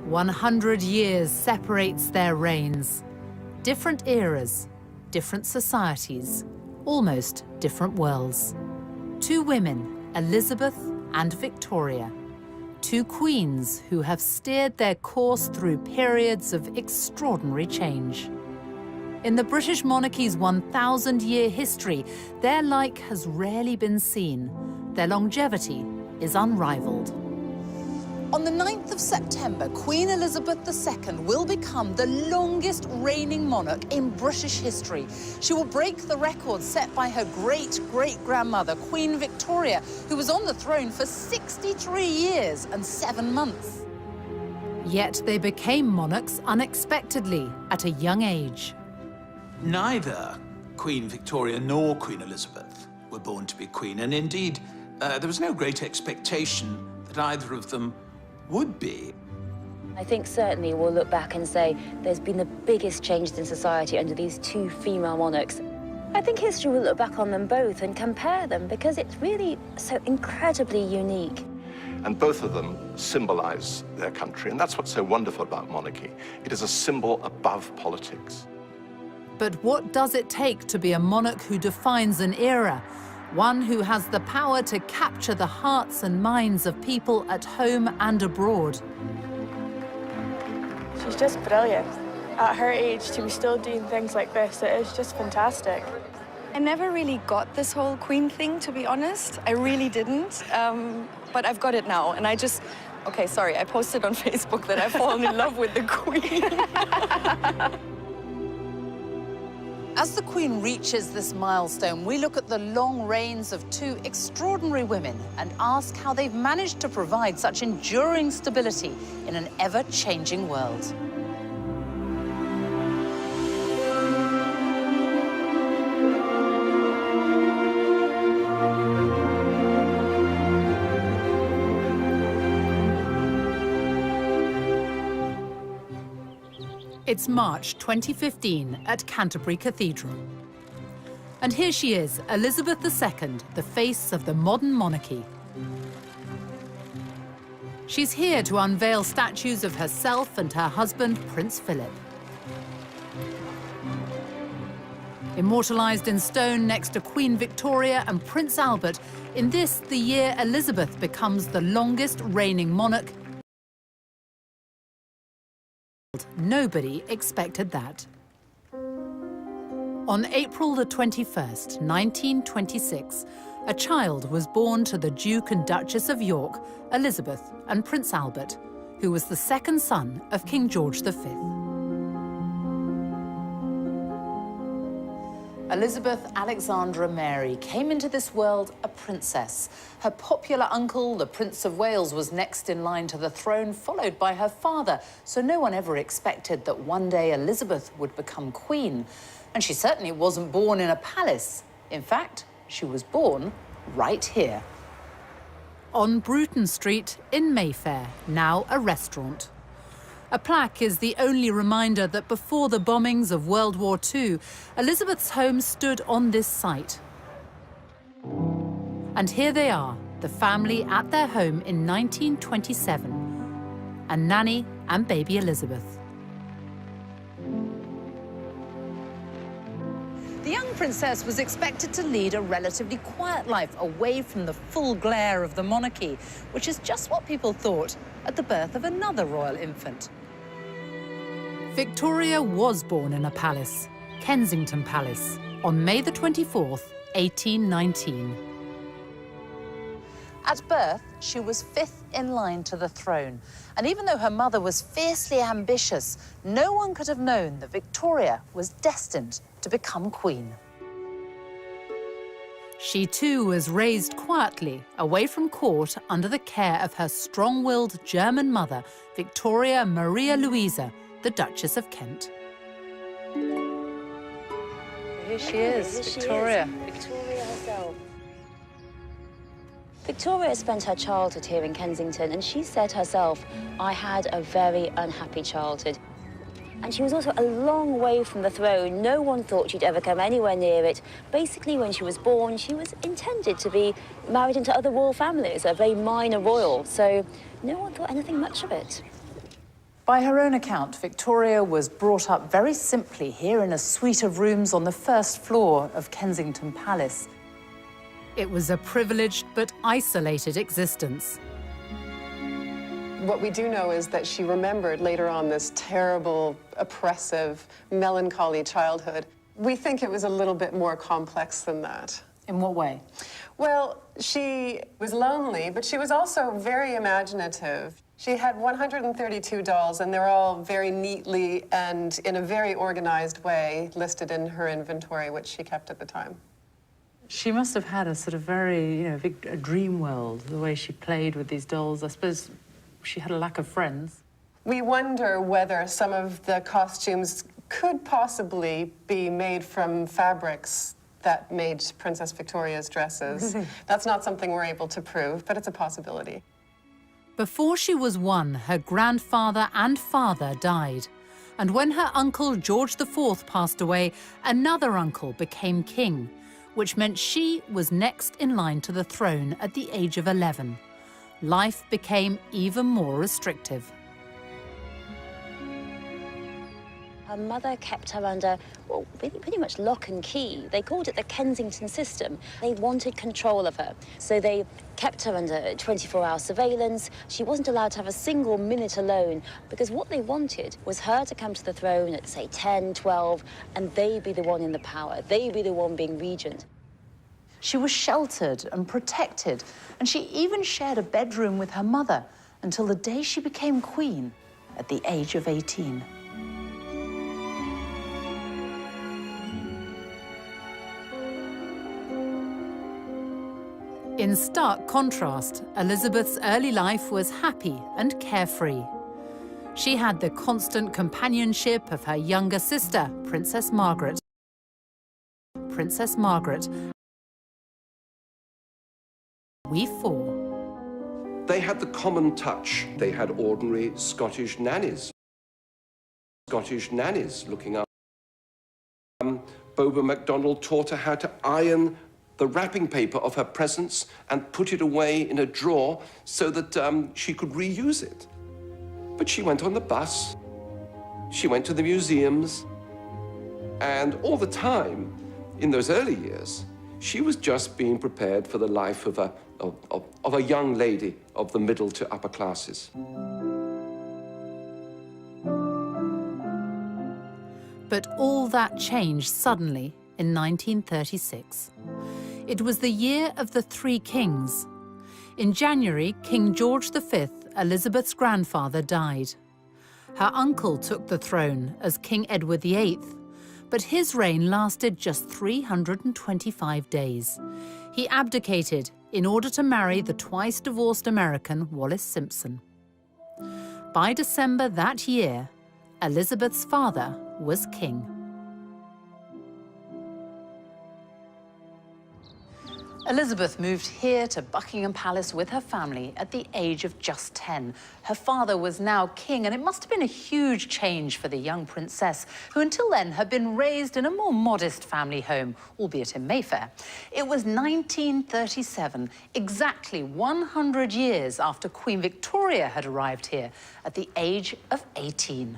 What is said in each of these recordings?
100 years separates their reigns. Different eras, different societies, almost different worlds. Two women, Elizabeth and Victoria. Two queens who have steered their course through periods of extraordinary change. In the British monarchy's 1,000-year history, their like has rarely been seen. Their longevity is unrivaled. On the 9th of September, Queen Elizabeth II will become the longest reigning monarch in British history. She will break the record set by her great-great-grandmother, Queen Victoria, who was on the throne for 63 years and 7 months. Yet they became monarchs unexpectedly at a young age. Neither Queen Victoria nor Queen Elizabeth were born to be queen, and indeed, there was no great expectation that either of them would be. I think certainly we'll look back and say there's been the biggest changes in society under these two female monarchs. I think history will look back on them both and compare them because it's really so incredibly unique. And both of them symbolize their country, and that's what's so wonderful about monarchy. It is a symbol above politics. But what does it take to be a monarch who defines an era? One who has the power to capture the hearts and minds of people at home and abroad. She's just brilliant. At her age, to be still doing things like this, it is just fantastic. I never really got this whole Queen thing, to be honest. I really didn't. But I've got it now, and I just... Okay, sorry, I posted on Facebook that I've fallen in love with the Queen. As the Queen reaches this milestone, we look at the long reigns of two extraordinary women and ask how they've managed to provide such enduring stability in an ever-changing world. It's March 2015 at Canterbury Cathedral. And here she is, Elizabeth II, the face of the modern monarchy. She's here to unveil statues of herself and her husband, Prince Philip. Immortalized in stone next to Queen Victoria and Prince Albert, in this, the year Elizabeth becomes the longest reigning monarch. Nobody expected that. On April the 21st, 1926, a child was born to the Duke and Duchess of York, Elizabeth and Prince Albert, who was the second son of King George V. Elizabeth Alexandra Mary came into this world a princess. Her popular uncle, the Prince of Wales, was next in line to the throne, followed by her father. So no one ever expected that one day Elizabeth would become queen. And she certainly wasn't born in a palace. In fact, she was born right here. On Bruton Street in Mayfair, now a restaurant. A plaque is the only reminder that before the bombings of World War II, Elizabeth's home stood on this site. And here they are, the family at their home in 1927, and Nanny and baby Elizabeth. The young princess was expected to lead a relatively quiet life away from the full glare of the monarchy, which is just what people thought at the birth of another royal infant. Victoria was born in a palace, Kensington Palace, on May the 24th, 1819. At birth, she was fifth in line to the throne. And even though her mother was fiercely ambitious, no one could have known that Victoria was destined to become queen. She too was raised quietly, away from court, under the care of her strong-willed German mother, Victoria Maria Louisa, the Duchess of Kent. Here she is, Victoria. Victoria herself. Victoria spent her childhood here in Kensington, and she said herself, "I had a very unhappy childhood." And she was also a long way from the throne. No one thought she'd ever come anywhere near it. Basically, when she was born, she was intended to be married into other royal families, a very minor royal, so no one thought anything much of it. By her own account, Victoria was brought up very simply here in a suite of rooms on the first floor of Kensington Palace. It was a privileged but isolated existence. What we do know is that she remembered later on this terrible, oppressive, melancholy childhood. We think it was a little bit more complex than that. In what way? Well, she was lonely, but she was also very imaginative. She had 132 dolls, and they're all very neatly and in a very organized way listed in her inventory, which she kept at the time. She must have had a sort of very, a dream world, the way she played with these dolls. I suppose she had a lack of friends. We wonder whether some of the costumes could possibly be made from fabrics that made Princess Victoria's dresses. That's not something we're able to prove, but it's a possibility. Before she was 1, her grandfather and father died. And when her uncle George IV passed away, another uncle became king, which meant she was next in line to the throne at the age of 11. Life became even more restrictive. Her mother kept her under, well, pretty much lock and key. They called it the Kensington system. They wanted control of her. So they kept her under 24-hour surveillance. She wasn't allowed to have a single minute alone, because what they wanted was her to come to the throne at, say, 10, 12, and they be the one in the power. They be the one being regent. She was sheltered and protected, and she even shared a bedroom with her mother until the day she became queen at the age of 18. In stark contrast, Elizabeth's early life was happy and carefree. She had the constant companionship of her younger sister, Princess Margaret. Princess Margaret. We four. They had the common touch. They had ordinary Scottish nannies. Scottish nannies looking up. Boba MacDonald taught her how to iron the wrapping paper of her presents and put it away in a drawer so that she could reuse it. But she went on the bus, she went to the museums, and all the time, in those early years, she was just being prepared for the life of a young lady of the middle to upper classes. But all that changed suddenly in 1936. It was the year of the Three Kings. In January, King George V, Elizabeth's grandfather, died. Her uncle took the throne as King Edward VIII, but his reign lasted just 325 days. He abdicated in order to marry the twice-divorced American Wallis Simpson. By December that year, Elizabeth's father was king. Elizabeth moved here to Buckingham Palace with her family at the age of just 10. Her father was now king, and it must have been a huge change for the young princess, who until then had been raised in a more modest family home, albeit in Mayfair. It was 1937, exactly 100 years after Queen Victoria had arrived here at the age of 18.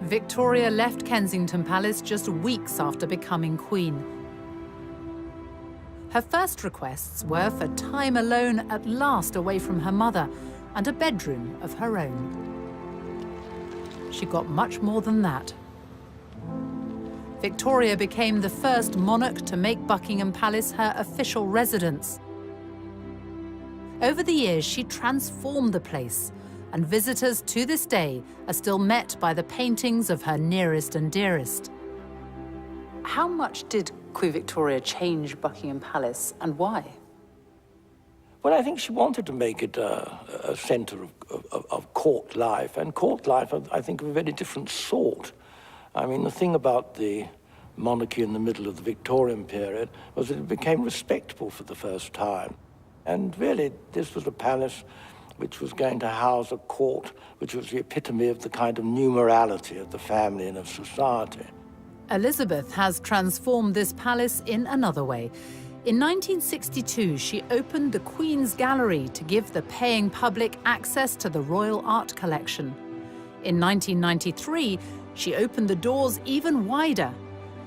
Victoria left Kensington Palace just weeks after becoming queen. Her first requests were for time alone at last away from her mother and a bedroom of her own. She got much more than that. Victoria became the first monarch to make Buckingham Palace her official residence. Over the years, she transformed the place, and visitors to this day are still met by the paintings of her nearest and dearest. How much did Queen Victoria change Buckingham Palace, and why? Well, I think she wanted to make it a centre of court life, and court life, I think, of a very different sort. I mean, the thing about the monarchy in the middle of the Victorian period was that it became respectable for the first time. And really, this was a palace which was going to house a court which was the epitome of the kind of new morality of the family and of society. Elizabeth has transformed this palace in another way. In 1962, she opened the Queen's Gallery to give the paying public access to the royal art collection. In 1993, she opened the doors even wider.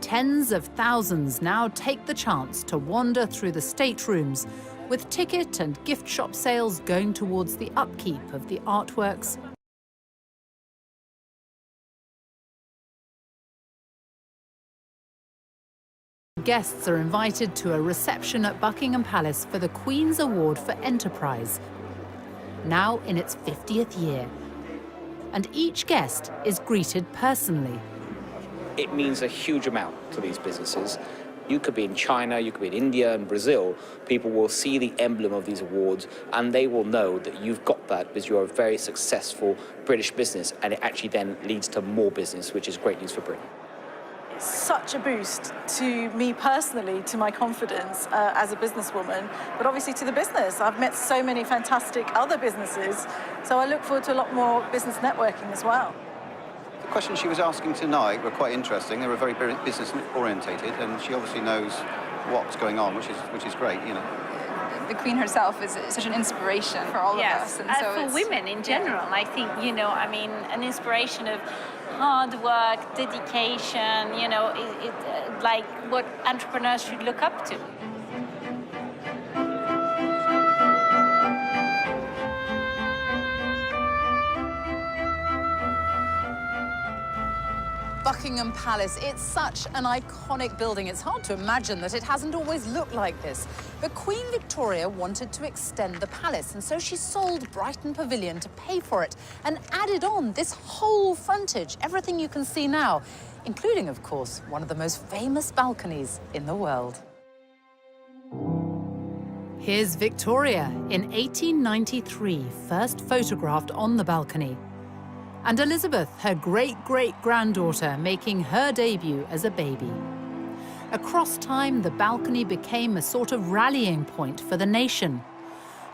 Tens of thousands now take the chance to wander through the staterooms, with ticket and gift shop sales going towards the upkeep of the artworks. Guests are invited to a reception at Buckingham Palace for the Queen's Award for Enterprise, now in its 50th year. And each guest is greeted personally. It means a huge amount to these businesses. You could be in China, you could be in India and Brazil. People will see the emblem of these awards and they will know that you've got that because you're a very successful British business, and it actually then leads to more business, which is great news for Britain. Such a boost to me personally, to my confidence as a businesswoman, but obviously to the business. I've met so many fantastic other businesses, so I look forward to a lot more business networking as well. The questions she was asking tonight were quite interesting. They were very business orientated, and she obviously knows what's going on, which is great, you know. The Queen herself is such an inspiration for all of us. And so for women in general, I think, you know, I mean, an inspiration of hard work, dedication, you know, like what entrepreneurs should look up to. Buckingham Palace, it's such an iconic building. It's hard to imagine that it hasn't always looked like this. But Queen Victoria wanted to extend the palace, and so she sold Brighton Pavilion to pay for it and added on this whole frontage, everything you can see now, including, of course, one of the most famous balconies in the world. Here's Victoria in 1893, first photographed on the balcony. And Elizabeth, her great-great-granddaughter, making her debut as a baby. Across time, the balcony became a sort of rallying point for the nation.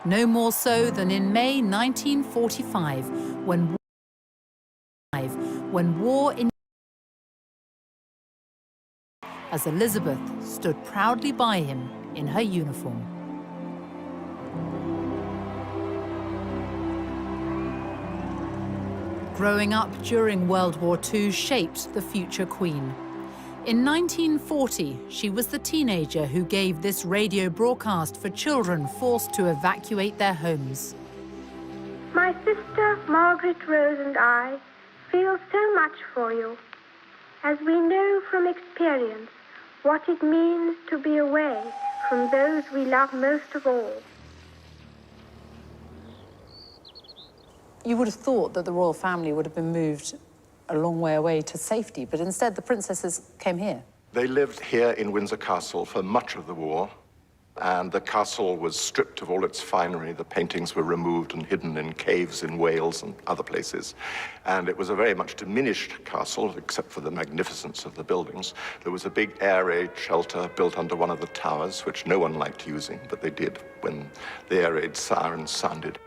No more so than in May 1945, when war in... as Elizabeth stood proudly by him in her uniform. Growing up during World War II shaped the future Queen. In 1940, she was the teenager who gave this radio broadcast for children forced to evacuate their homes. My sister Margaret Rose and I feel so much for you, as we know from experience what it means to be away from those we love most of all. You would have thought that the royal family would have been moved a long way away to safety, but instead the princesses came here. They lived here in Windsor Castle for much of the war, and the castle was stripped of all its finery. The paintings were removed and hidden in caves in Wales and other places. And it was a very much diminished castle, except for the magnificence of the buildings. There was a big air raid shelter built under one of the towers, which no one liked using, but they did when the air raid sirens sounded.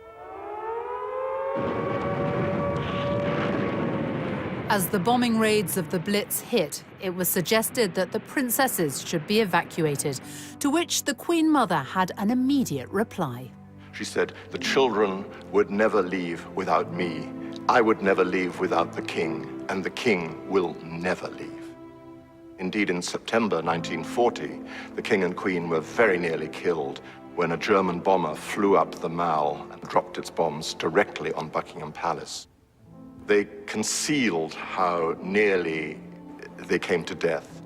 As the bombing raids of the Blitz hit, it was suggested that the princesses should be evacuated, to which the Queen Mother had an immediate reply. She said, "The children would never leave without me. I would never leave without the king, and the king will never leave." Indeed, in September 1940, the king and queen were very nearly killed when a German bomber flew up the Mall and dropped its bombs directly on Buckingham Palace. They concealed how nearly they came to death.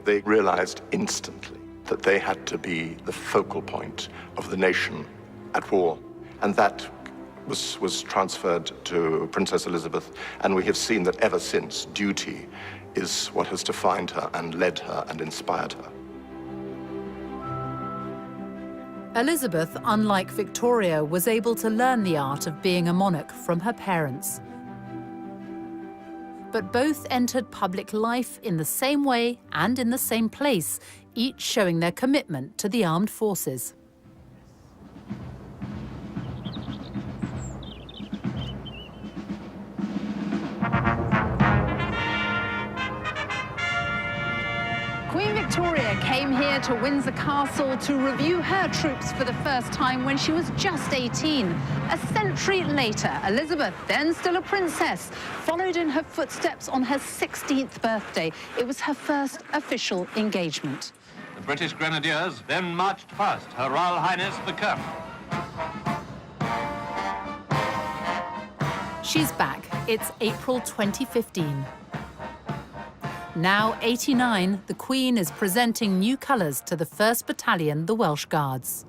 They realized instantly that they had to be the focal point of the nation at war. And that was transferred to Princess Elizabeth, and we have seen that ever since, duty is what has defined her and led her and inspired her. Elizabeth, unlike Victoria, was able to learn the art of being a monarch from her parents. But both entered public life in the same way and in the same place, each showing their commitment to the armed forces. Queen Victoria came here to Windsor Castle to review her troops for the first time when she was just 18. A century later, Elizabeth, then still a princess, followed in her footsteps on her 16th birthday. It was her first official engagement. The British Grenadiers then marched past Her Royal Highness the Colonel. She's back. It's April 2015. Now 89, the Queen is presenting new colours to the 1st Battalion, the Welsh Guards.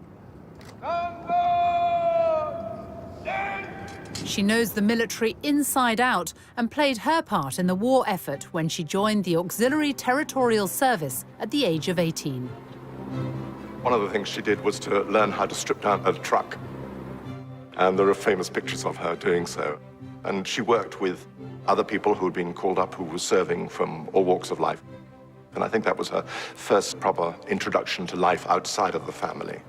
She knows the military inside out and played her part in the war effort when she joined the Auxiliary Territorial Service at the age of 18. One of the things she did was to learn how to strip down her truck. And there are famous pictures of her doing so. And she worked with other people who had been called up who were serving from all walks of life. And I think that was her first proper introduction to life outside of the family.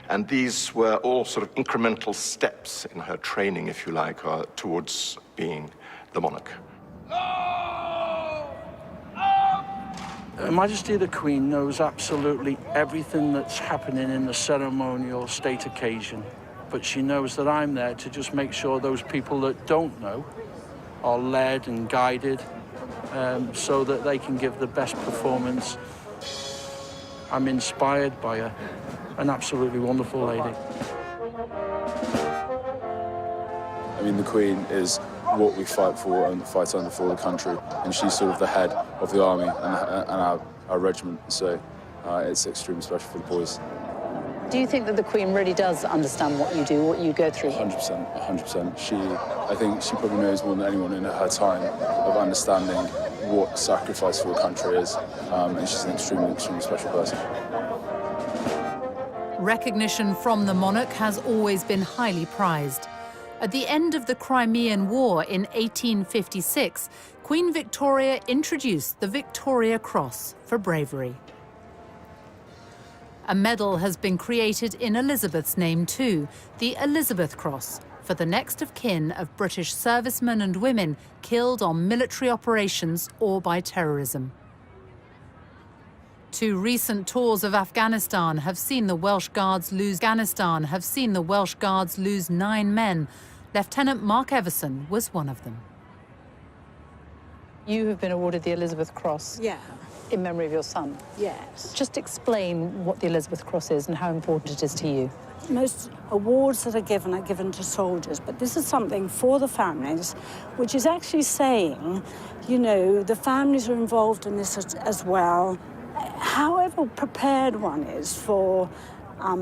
And these were all sort of incremental steps in her training, if you like, towards being the monarch. Her Majesty the Queen knows absolutely everything that's happening in the ceremonial state occasion. But she knows that I'm there to just make sure those people that don't know are led and guided so that they can give the best performance. I'm inspired by her, an absolutely wonderful lady. I mean, the Queen is what we fight for and fight under for the country, and she's sort of the head of the army and our regiment, so it's extremely special for the boys. Do you think that the Queen really does understand what you do, what you go through? 100%, 100%. I think she probably knows more than anyone in her time of understanding what sacrifice for a country is, and she's an extremely, extremely special person. Recognition from the monarch has always been highly prized. At the end of the Crimean War in 1856, Queen Victoria introduced the Victoria Cross for bravery. A medal has been created in Elizabeth's name too, the Elizabeth Cross, for the next of kin of British servicemen and women killed on military operations or by terrorism. 2 recent tours of Afghanistan have seen the Welsh Guards lose 9 men. Lieutenant Mark Everson was one of them. You have been awarded the Elizabeth Cross. Yeah. In memory of your son. Yes. Just explain what the Elizabeth Cross is and how important it is to you. Most awards that are given to soldiers, but this is something for the families, which is actually saying, you know, the families are involved in this as well. However prepared one is for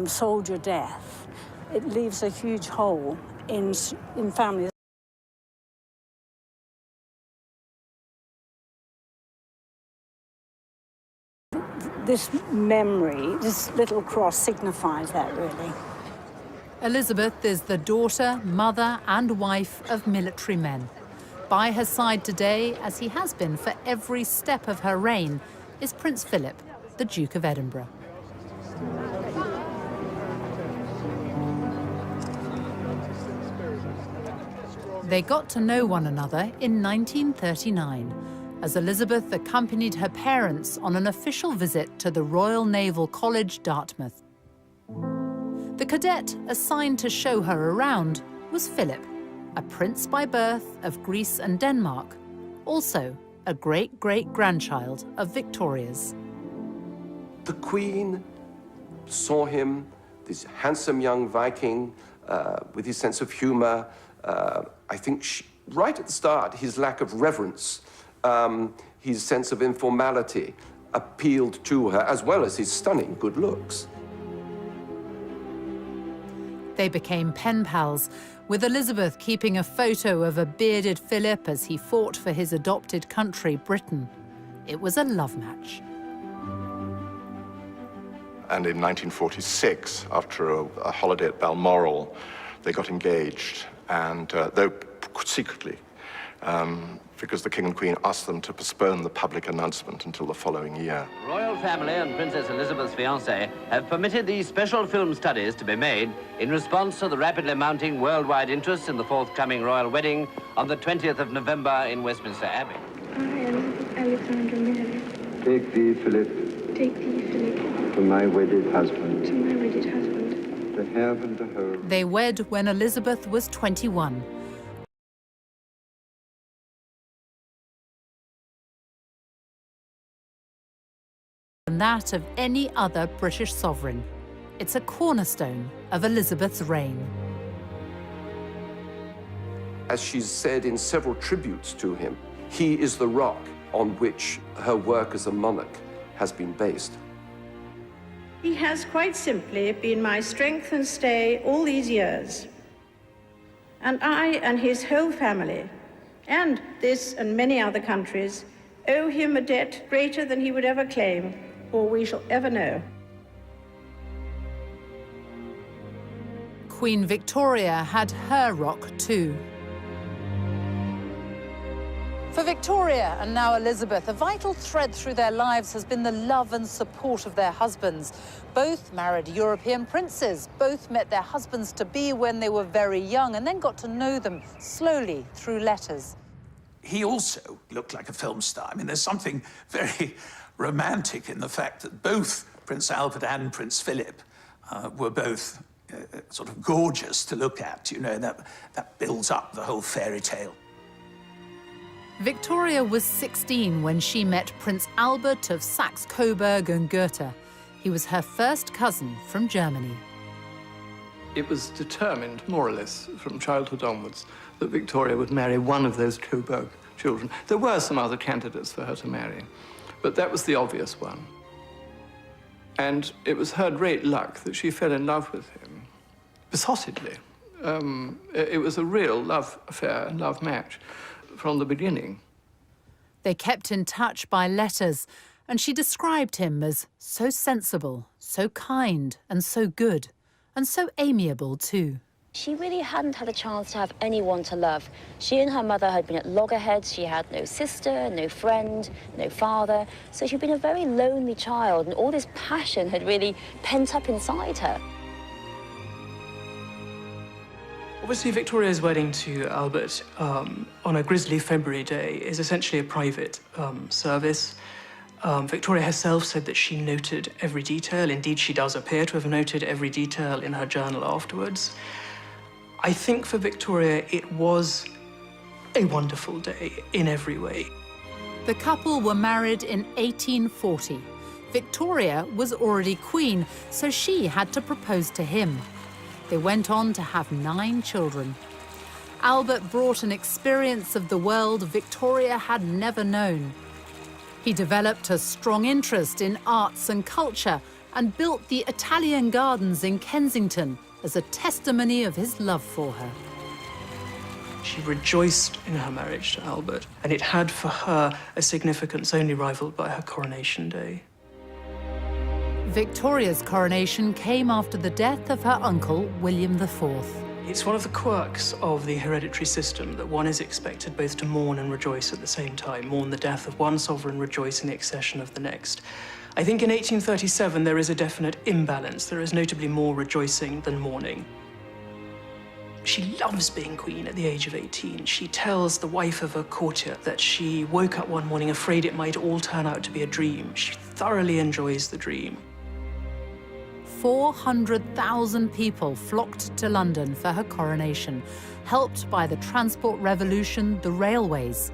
soldier death, it leaves a huge hole in families. This memory, this little cross signifies that, really. Elizabeth is the daughter, mother and wife of military men. By her side today, as he has been for every step of her reign, is Prince Philip, the Duke of Edinburgh. They got to know one another in 1939, as Elizabeth accompanied her parents on an official visit to the Royal Naval College, Dartmouth. The cadet assigned to show her around was Philip, a prince by birth of Greece and Denmark, also a great-great-grandchild of Victoria's. The Queen saw him, this handsome young Viking with his sense of humor. I think right at the start, his lack of reverence, his sense of informality appealed to her, as well as his stunning good looks. They became pen pals, with Elizabeth keeping a photo of a bearded Philip as he fought for his adopted country, Britain. It was a love match. And in 1946, after a holiday at Balmoral, they got engaged, and though secretly, because the King and Queen asked them to postpone the public announcement until the following year. The royal family and Princess Elizabeth's fiancé have permitted these special film studies to be made in response to the rapidly mounting worldwide interest in the forthcoming royal wedding on the 20th of November in Westminster Abbey. I am Alexandra Mary. Take thee, Philip, Take thee, Philip, to my wedded husband, to my wedded husband. to have and to hold. They wed when Elizabeth was 21. And that of any other British sovereign. It's a cornerstone of Elizabeth's reign. As she's said in several tributes to him, he is the rock on which her work as a monarch has been based. He has quite simply been my strength and stay all these years. And I and his whole family, and this and many other countries, owe him a debt greater than he would ever claim, or we shall ever know. Queen Victoria had her rock too. For Victoria and now Elizabeth, a vital thread through their lives has been the love and support of their husbands. Both married European princes, both met their husbands-to-be when they were very young and then got to know them slowly through letters. He also looked like a film star. I mean, there's something very romantic in the fact that both Prince Albert and Prince Philip were both sort of gorgeous to look at. You know, that builds up the whole fairy tale. Victoria was 16 when she met Prince Albert of Saxe-Coburg and Gotha. He was her first cousin from Germany. It was determined, more or less, from childhood onwards, that Victoria would marry one of those Coburg children. There were some other candidates for her to marry, but that was the obvious one. And it was her great luck that she fell in love with him, besottedly. It was a real love affair and love match from the beginning. They kept in touch by letters, and she described him as so sensible, so kind, and so good, and so amiable too. She really hadn't had a chance to have anyone to love. She and her mother had been at loggerheads. She had no sister, no friend, no father. So she'd been a very lonely child, and all this passion had really pent up inside her. Obviously, Victoria's wedding to Albert on a grisly February day is essentially a private service. Victoria herself said that she noted every detail. Indeed, she does appear to have noted every detail in her journal afterwards. I think for Victoria, it was a wonderful day in every way. The couple were married in 1840. Victoria was already queen, so she had to propose to him. They went on to have 9 children. Albert brought an experience of the world Victoria had never known. He developed a strong interest in arts and culture and built the Italian Gardens in Kensington as a testimony of his love for her. She rejoiced in her marriage to Albert, and it had for her a significance only rivaled by her coronation day. Victoria's coronation came after the death of her uncle, William IV. It's one of the quirks of the hereditary system that one is expected both to mourn and rejoice at the same time, mourn the death of one sovereign, rejoice in the accession of the next. I think in 1837 there is a definite imbalance. There is notably more rejoicing than mourning. She loves being queen at the age of 18. She tells the wife of a courtier that she woke up one morning afraid it might all turn out to be a dream. She thoroughly enjoys the dream. 400,000 people flocked to London for her coronation, helped by the transport revolution, the railways,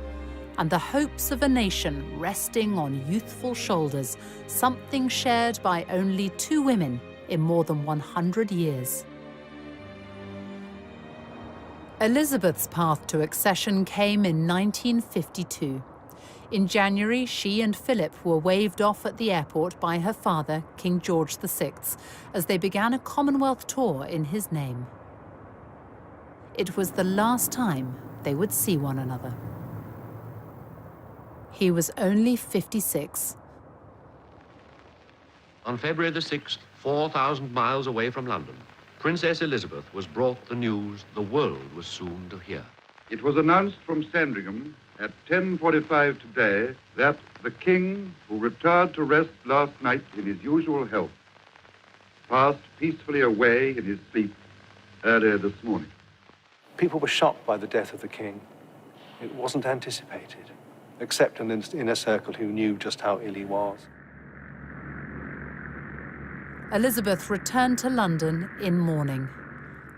and the hopes of a nation resting on youthful shoulders, something shared by only 2 women in more than 100 years. Elizabeth's path to accession came in 1952. In January, she and Philip were waved off at the airport by her father, King George VI, as they began a Commonwealth tour in his name. It was the last time they would see one another. He was only 56. On February the 6th, 4,000 miles away from London, Princess Elizabeth was brought the news the world was soon to hear. It was announced from Sandringham at 10:45 today that the King, who retired to rest last night in his usual health, passed peacefully away in his sleep earlier this morning. People were shocked by the death of the King. It wasn't anticipated, except in an inner circle who knew just how ill he was. Elizabeth returned to London in mourning,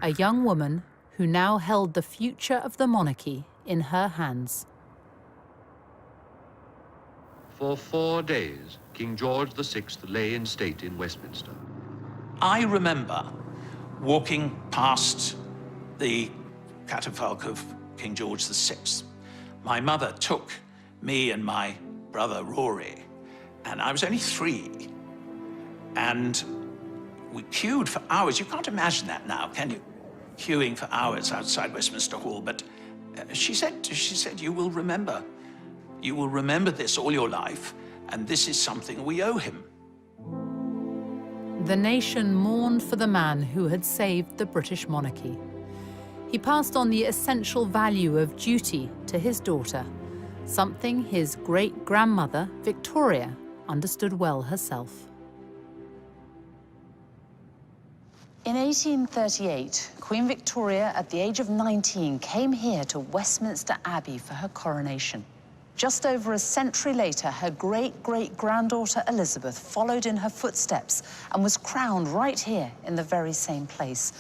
a young woman who now held the future of the monarchy in her hands. For 4 days, King George VI lay in state in Westminster. I remember walking past the catafalque of King George VI. My mother took me and my brother Rory, and I was only 3. And we queued for hours. You can't imagine that now, can you? Queuing for hours outside Westminster Hall. But she said, you will remember. You will remember this all your life, and this is something we owe him. The nation mourned for the man who had saved the British monarchy. He passed on the essential value of duty to his daughter, something his great-grandmother, Victoria, understood well herself. In 1838, Queen Victoria, at the age of 19, came here to Westminster Abbey for her coronation. Just over a century later, her great-great-granddaughter Elizabeth followed in her footsteps and was crowned right here in the very same place.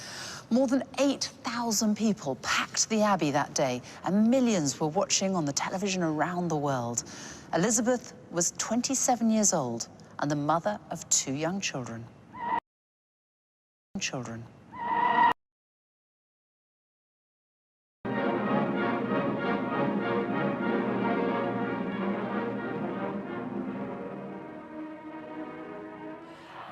More than 8,000 people packed the Abbey that day, and millions were watching on the television around the world. Elizabeth was 27 years old and the mother of 2 young children.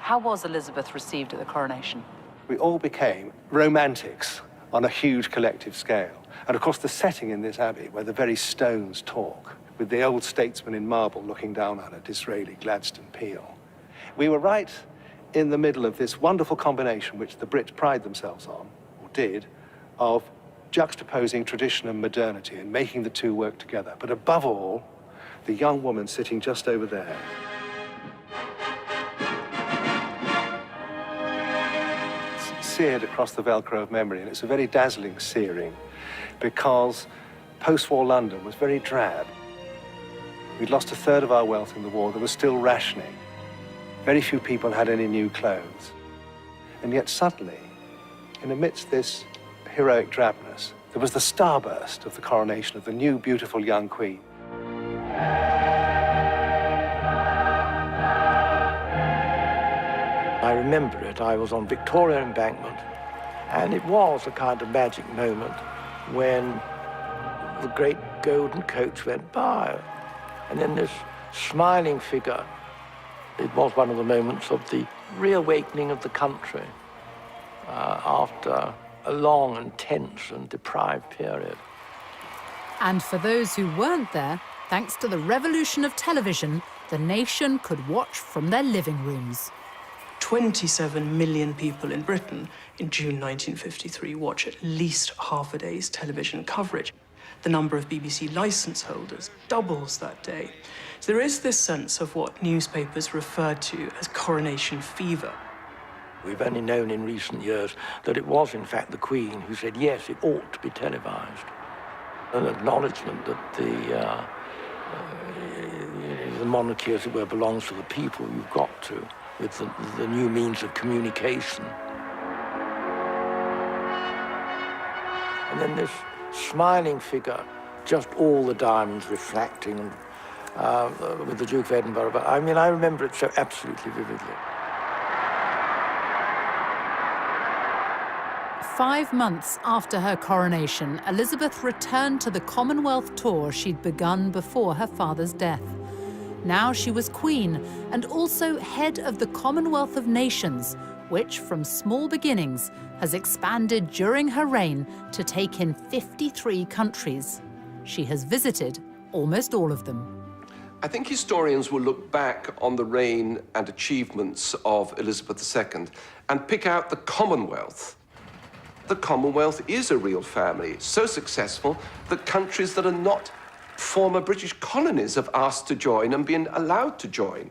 How was Elizabeth received at the coronation? We all became romantics on a huge collective scale. And of course, the setting in this abbey, where the very stones talk, with the old statesman in marble looking down on it, Disraeli, Gladstone, Peel. We were right in the middle of this wonderful combination, which the Brits pride themselves on, or did, of juxtaposing tradition and modernity and making the two work together. But above all, the young woman sitting just over there. Seared across the Velcro of memory, and it's a very dazzling searing because post-war London was very drab. We'd lost 1/3 of our wealth in the war. There was still rationing. Very few people had any new clothes. And yet suddenly, in amidst this heroic drabness, there was the starburst of the coronation of the new, beautiful young queen. I remember it. I was on Victoria Embankment, and it was a kind of magic moment when the great golden coach went by, and then this smiling figure. It was one of the moments of the reawakening of the country after a long and tense and deprived period. And for those who weren't there, thanks to the revolution of television, the nation could watch from their living rooms. 27 million people in Britain in June 1953 watch at least half a day's television coverage. The number of BBC licence holders doubles that day. So there is this sense of what newspapers refer to as coronation fever. We've only known in recent years that it was, in fact, the Queen who said, yes, it ought to be televised. An acknowledgement that the monarchy, as it were, belongs to the people. You've got to, with the new means of communication. And then this smiling figure, just all the diamonds reflecting with the Duke of Edinburgh. But I mean, I remember it so absolutely vividly. 5 months after her coronation, Elizabeth returned to the Commonwealth tour she'd begun before her father's death. Now she was Queen and also head of the Commonwealth of Nations, which, from small beginnings, has expanded during her reign to take in 53 countries. She has visited almost all of them. I think historians will look back on the reign and achievements of Elizabeth II and pick out the Commonwealth. The Commonwealth is a real family, so successful that countries that are not former British colonies have asked to join and been allowed to join.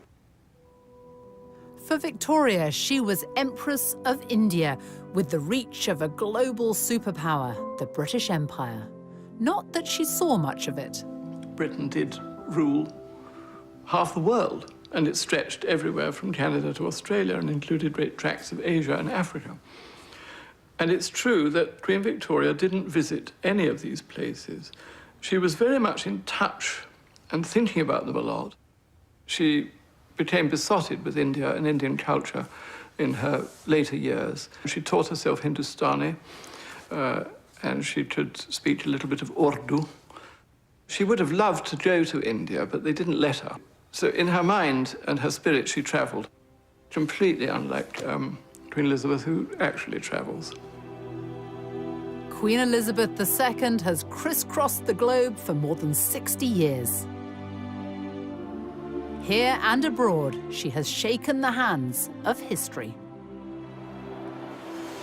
For Victoria, she was Empress of India, with the reach of a global superpower, the British Empire. Not that she saw much of it. Britain did rule half the world and it stretched everywhere from Canada to Australia and included great tracts of Asia and Africa. And it's true that Queen Victoria didn't visit any of these places. She was very much in touch and thinking about them a lot. She became besotted with India and Indian culture in her later years. She taught herself Hindustani, and she could speak a little bit of Urdu. She would have loved to go to India, but they didn't let her. So in her mind and her spirit, she traveled, completely unlike Queen Elizabeth, who actually travels. Queen Elizabeth II has crisscrossed the globe for more than 60 years. Here and abroad, she has shaken the hands of history.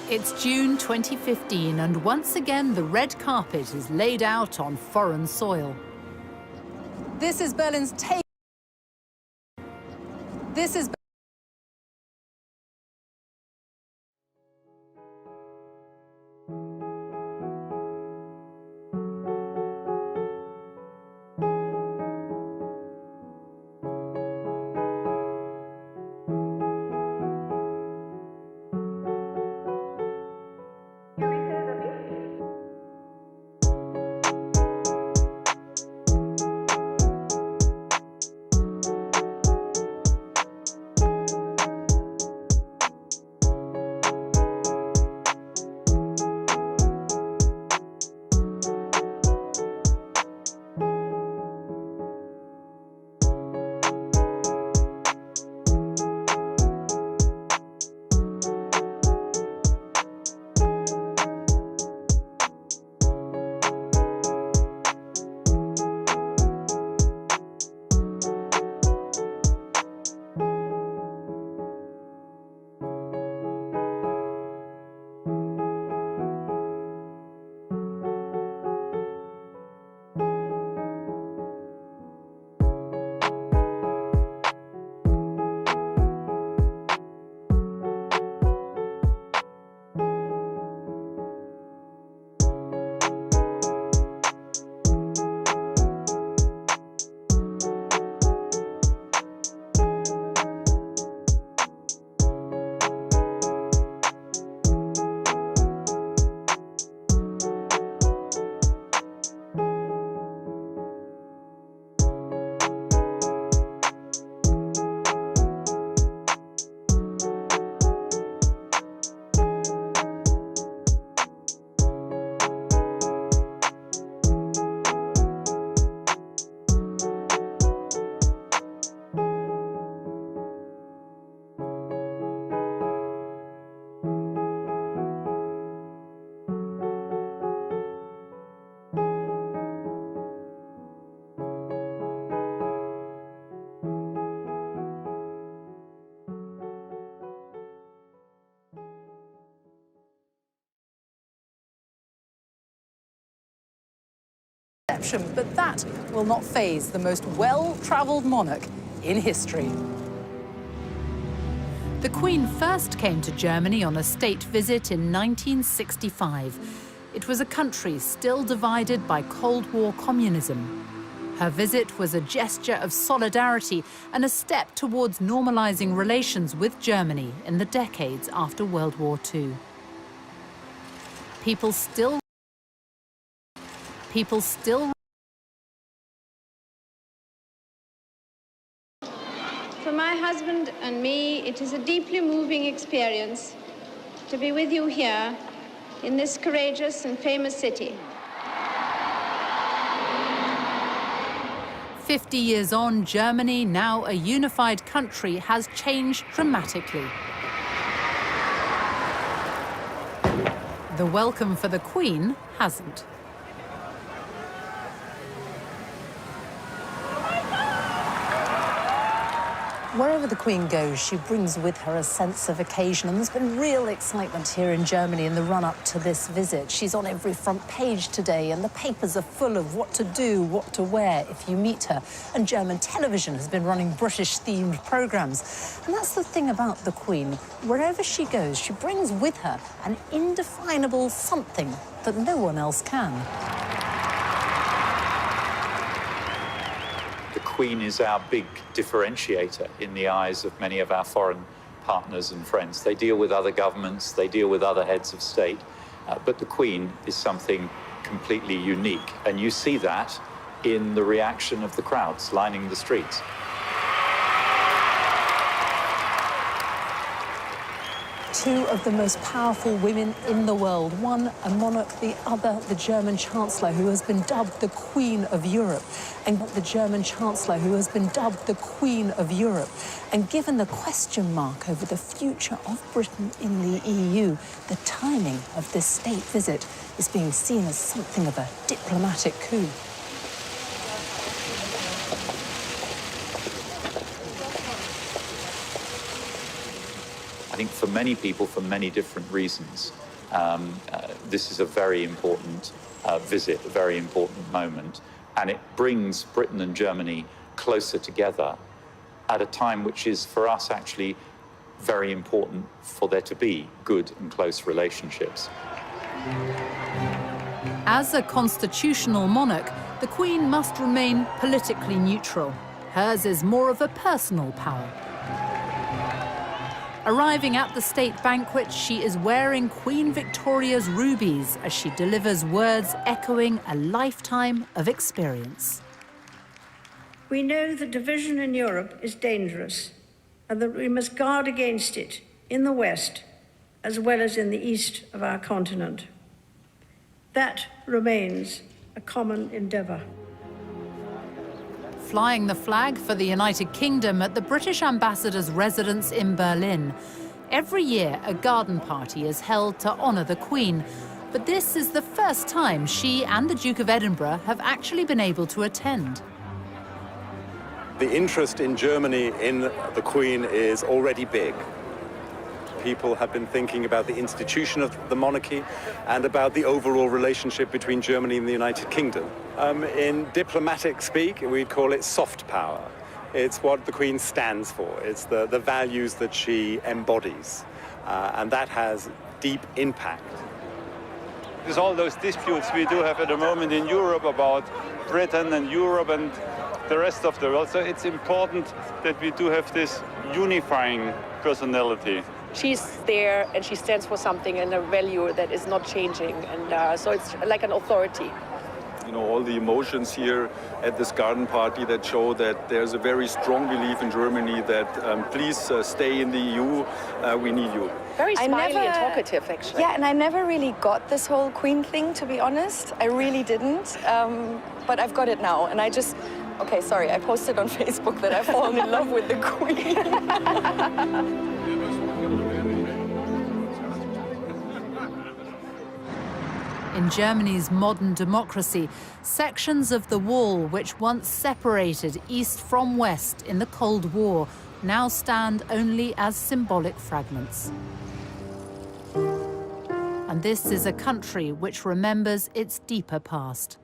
It's June 2015, and once again, the red carpet is laid out on foreign soil. This is Berlin's take. This is but that will not faze the most well-travelled monarch in history. The Queen first came to Germany on a state visit in 1965. It was a country still divided by Cold War communism. Her visit was a gesture of solidarity and a step towards normalizing relations with Germany in the decades after World War II. People still For my husband and me, it is a deeply moving experience to be with you here in this courageous and famous city. 50 years on, Germany, now a unified country, has changed dramatically. The welcome for the Queen hasn't. Wherever the Queen goes, she brings with her a sense of occasion, and there's been real excitement here in Germany in the run-up to this visit. She's on every front page today, and the papers are full of what to do, what to wear if you meet her. And German television has been running British-themed programmes. And that's the thing about the Queen. Wherever she goes, she brings with her an indefinable something that no one else can. The Queen is our big differentiator in the eyes of many of our foreign partners and friends. They deal with other governments, they deal with other heads of state, but the Queen is something completely unique. And you see that in the reaction of the crowds lining the streets. Two of the most powerful women in the world, one a monarch, the other the German Chancellor, who has been dubbed the Queen of Europe, and the German Chancellor, who has been dubbed the Queen of Europe. And given the question mark over the future of Britain in the EU, the timing of this state visit is being seen as something of a diplomatic coup. I think for many people, for many different reasons, this is a very important visit, a very important moment, and it brings Britain and Germany closer together at a time which is, for us, actually very important for there to be good and close relationships. As a constitutional monarch, the Queen must remain politically neutral. Hers is more of a personal power. Arriving at the state banquet, she is wearing Queen Victoria's rubies as she delivers words echoing a lifetime of experience. We know that division in Europe is dangerous and that we must guard against it in the West as well as in the east of our continent. That remains a common endeavour. Flying the flag for the United Kingdom at the British ambassador's residence in Berlin. Every year, a garden party is held to honour the Queen, but this is the first time she and the Duke of Edinburgh have actually been able to attend. The interest in Germany in the Queen is already big. People have been thinking about the institution of the monarchy and about the overall relationship between Germany and the United Kingdom. In diplomatic speak, we'd call it soft power. It's what the Queen stands for. It's the values that she embodies, and that has deep impact. There's all those disputes we do have at the moment in Europe about Britain and Europe and the rest of the world. So it's important that we do have this unifying personality. She's there and she stands for something and a value that is not changing. And so it's like an authority. You know, all the emotions here at this garden party that show that there's a very strong belief in Germany that please stay in the EU, we need you. Very smiley and talkative, actually. Yeah, and I never really got this whole Queen thing, to be honest. I really didn't. But I've got it now, and I just... Okay, sorry, I posted on Facebook that I've fallen in love with the Queen. In Germany's modern democracy, sections of the wall which once separated East from West in the Cold War now stand only as symbolic fragments. And this is a country which remembers its deeper past,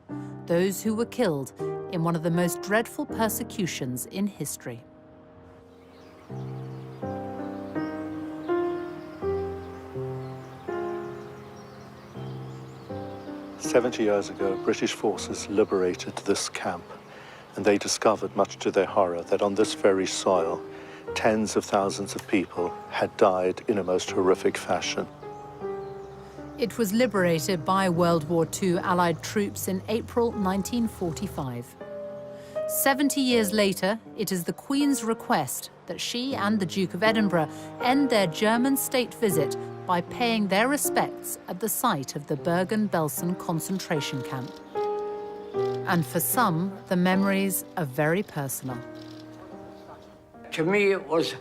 those who were killed in one of the most dreadful persecutions in history. 70 years ago, British forces liberated this camp, and they discovered, much to their horror, that on this very soil, tens of thousands of people had died in a most horrific fashion. It was liberated by World War II Allied troops in April 1945. 70 years later, it is the Queen's request that she and the Duke of Edinburgh end their German state visit by paying their respects at the site of the Bergen-Belsen concentration camp. And for some, the memories are very personal. To me, it was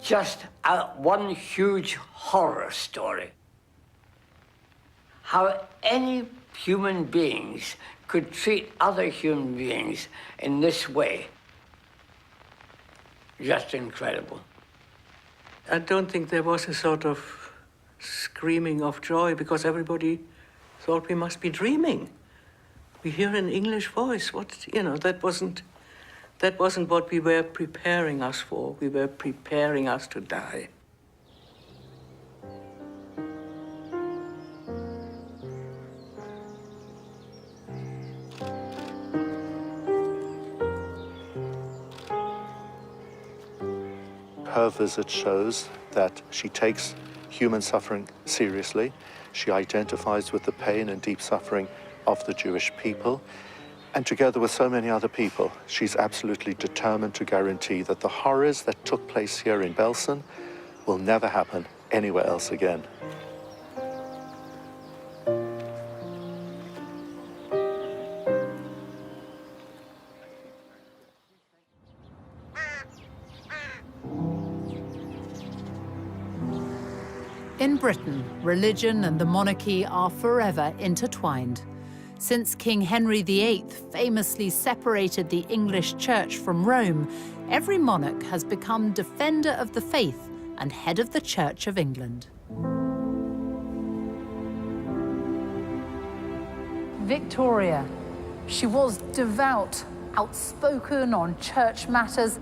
just one huge horror story. How any human beings could treat other human beings in this way. Just incredible. I don't think there was a sort of screaming of joy because everybody thought we must be dreaming. We hear an English voice. That wasn't what we were preparing us for. We were preparing us to die. her visit shows that she takes human suffering seriously. She identifies with the pain and deep suffering of the Jewish people. And together with so many other people, she's absolutely determined to guarantee that the horrors that took place here in Belsen will never happen anywhere else again. In Britain, religion and the monarchy are forever intertwined. Since King Henry VIII famously separated the English Church from Rome, every monarch has become defender of the faith and head of the Church of England. Victoria. She was devout, outspoken on church matters.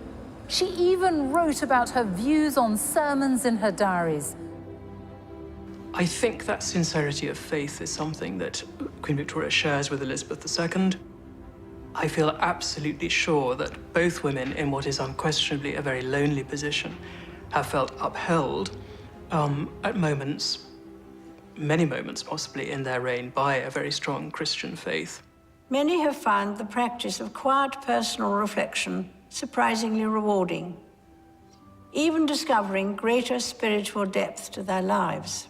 She even wrote about her views on sermons in her diaries. I think that sincerity of faith is something that Queen Victoria shares with Elizabeth II. I feel absolutely sure that both women, in what is unquestionably a very lonely position, have felt upheld at moments, many moments possibly in their reign, by a very strong Christian faith. Many have found the practice of quiet personal reflection surprisingly rewarding, even discovering greater spiritual depth to their lives.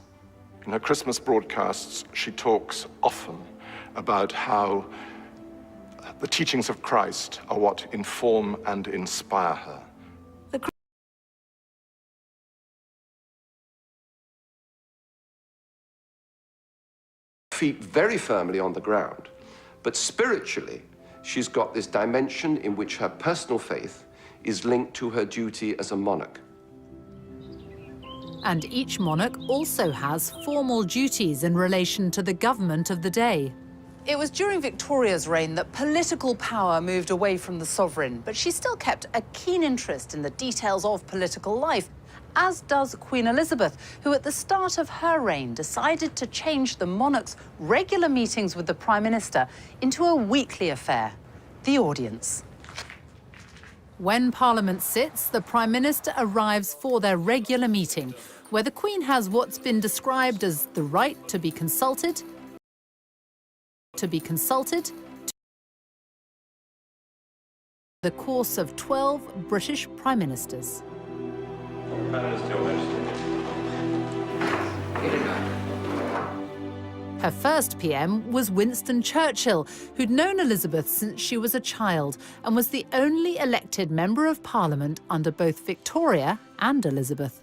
In her Christmas broadcasts, she talks often about how the teachings of Christ are what inform and inspire her. Feet very firmly on the ground, but spiritually, she's got this dimension in which her personal faith is linked to her duty as a monarch. And each monarch also has formal duties in relation to the government of the day. It was during Victoria's reign that political power moved away from the sovereign, but she still kept a keen interest in the details of political life, as does Queen Elizabeth, who at the start of her reign decided to change the monarch's regular meetings with the Prime Minister into a weekly affair, the audience. When Parliament sits, the Prime Minister arrives for their regular meeting, where the Queen has what's been described as the right to be consulted, the course of 12 British Prime Ministers. Her first PM was Winston Churchill, who'd known Elizabeth since she was a child and was the only elected member of Parliament under both Victoria and Elizabeth.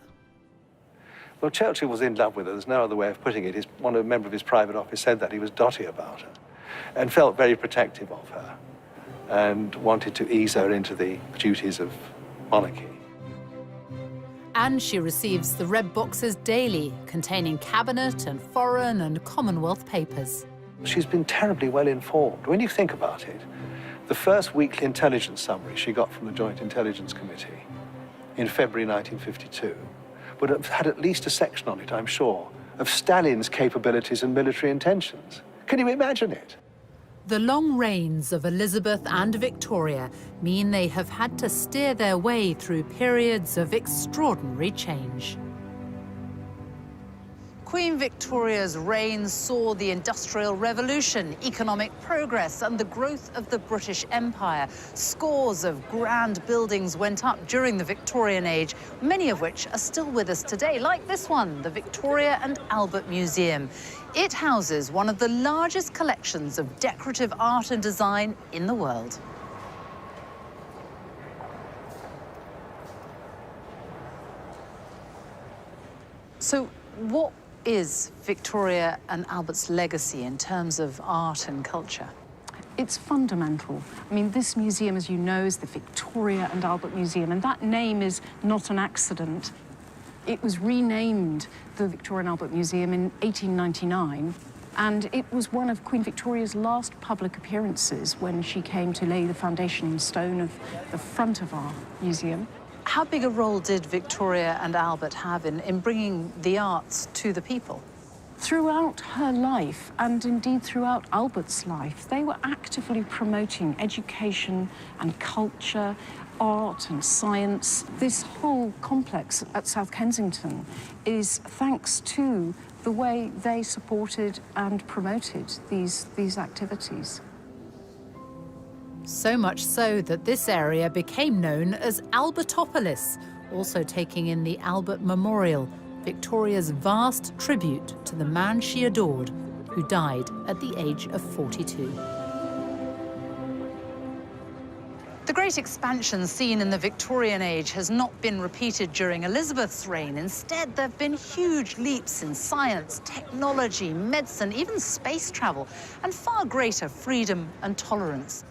Well, Churchill was in love with her. There's no other way of putting it. A member of his private office said that he was dotty about her and felt very protective of her and wanted to ease her into the duties of monarchy. And she receives the red boxes daily, containing cabinet and foreign and Commonwealth papers. She's been terribly well informed. When you think about it, the first weekly intelligence summary she got from the Joint Intelligence Committee in February 1952 would have had at least a section on it, I'm sure, of Stalin's capabilities and military intentions. Can you imagine it? The long reigns of Elizabeth and Victoria mean they have had to steer their way through periods of extraordinary change. Queen Victoria's reign saw the Industrial Revolution, economic progress, and the growth of the British Empire. Scores of grand buildings went up during the Victorian age, many of which are still with us today, like this one, the Victoria and Albert Museum. It houses one of the largest collections of decorative art and design in the world. So, what is Victoria and Albert's legacy in terms of art and culture? It's fundamental. I mean, this museum, as you know, is the Victoria and Albert Museum, and that name is not an accident. It was renamed the Victoria and Albert Museum in 1899, and it was one of Queen Victoria's last public appearances when she came to lay the foundation stone of the front of our museum. How big a role did Victoria and Albert have in bringing the arts to the people? Throughout her life, and indeed throughout Albert's life, they were actively promoting education and culture, art and science. This whole complex at South Kensington is thanks to the way they supported and promoted these activities. So much so that this area became known as Albertopolis, also taking in the Albert Memorial, Victoria's vast tribute to the man she adored, who died at the age of 42. The great expansion seen in the Victorian age has not been repeated during Elizabeth's reign. Instead, there have been huge leaps in science, technology, medicine, even space travel, and far greater freedom and tolerance.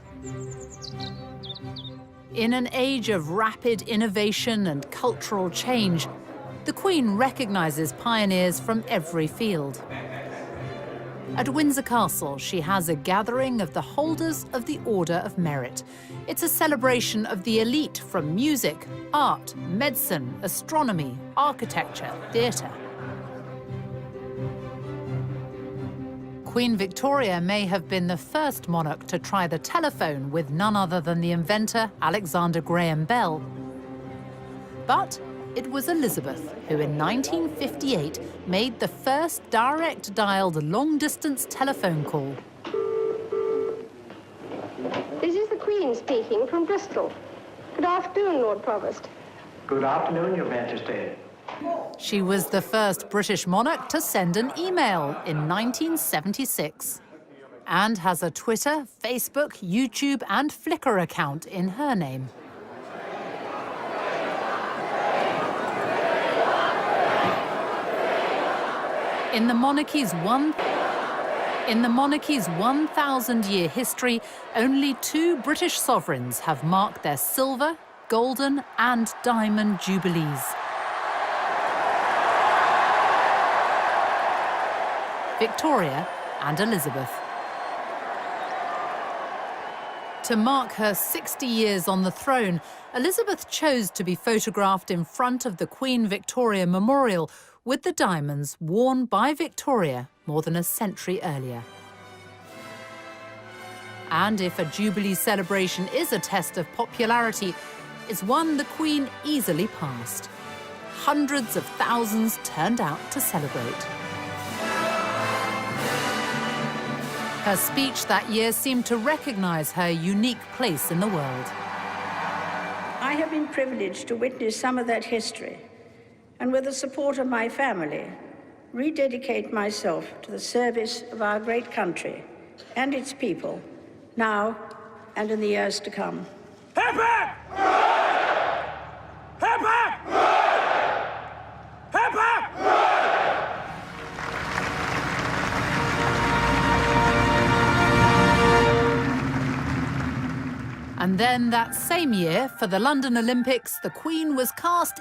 In an age of rapid innovation and cultural change, the Queen recognises pioneers from every field. At Windsor Castle, she has a gathering of the holders of the Order of Merit. It's a celebration of the elite from music, art, medicine, astronomy, architecture, theatre. Queen Victoria may have been the first monarch to try the telephone with none other than the inventor Alexander Graham Bell. But it was Elizabeth who, in 1958, made the first direct-dialed long-distance telephone call. This is the Queen speaking from Bristol. Good afternoon, Lord Provost. Good afternoon, Your Majesty. She was the first British monarch to send an email in 1976, and has a Twitter, Facebook, YouTube, and Flickr account in her name. In the monarchy's 1,000-year history, only 2 British sovereigns have marked their silver, golden, and diamond jubilees. Victoria and Elizabeth. To mark her 60 years on the throne, Elizabeth chose to be photographed in front of the Queen Victoria Memorial with the diamonds worn by Victoria more than a century earlier. And if a Jubilee celebration is a test of popularity, it's one the Queen easily passed. Hundreds of thousands turned out to celebrate. Her speech that year seemed to recognise her unique place in the world. I have been privileged to witness some of that history, and with the support of my family, rededicate myself to the service of our great country and its people, now and in the years to come. Hip hip! Hip hip! Hip hip! And then that same year, for the London Olympics, the Queen was cast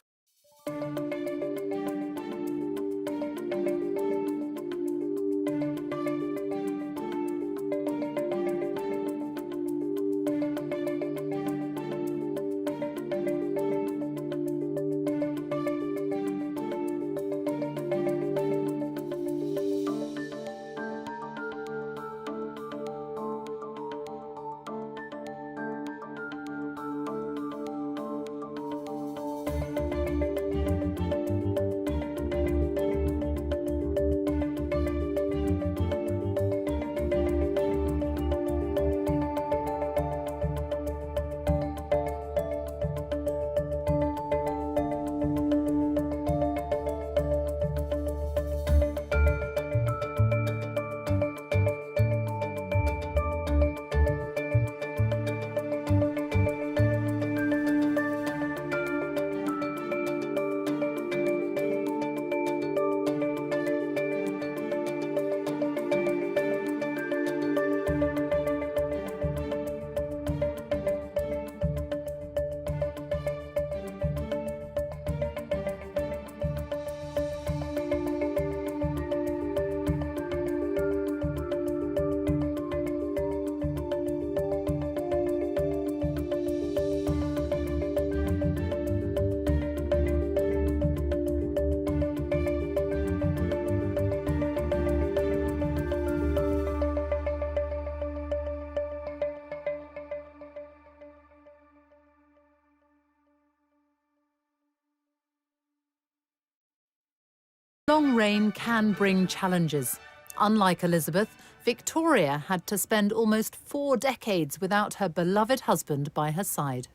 Long reign can bring challenges. Unlike Elizabeth, Victoria had to spend almost 4 decades without her beloved husband by her side.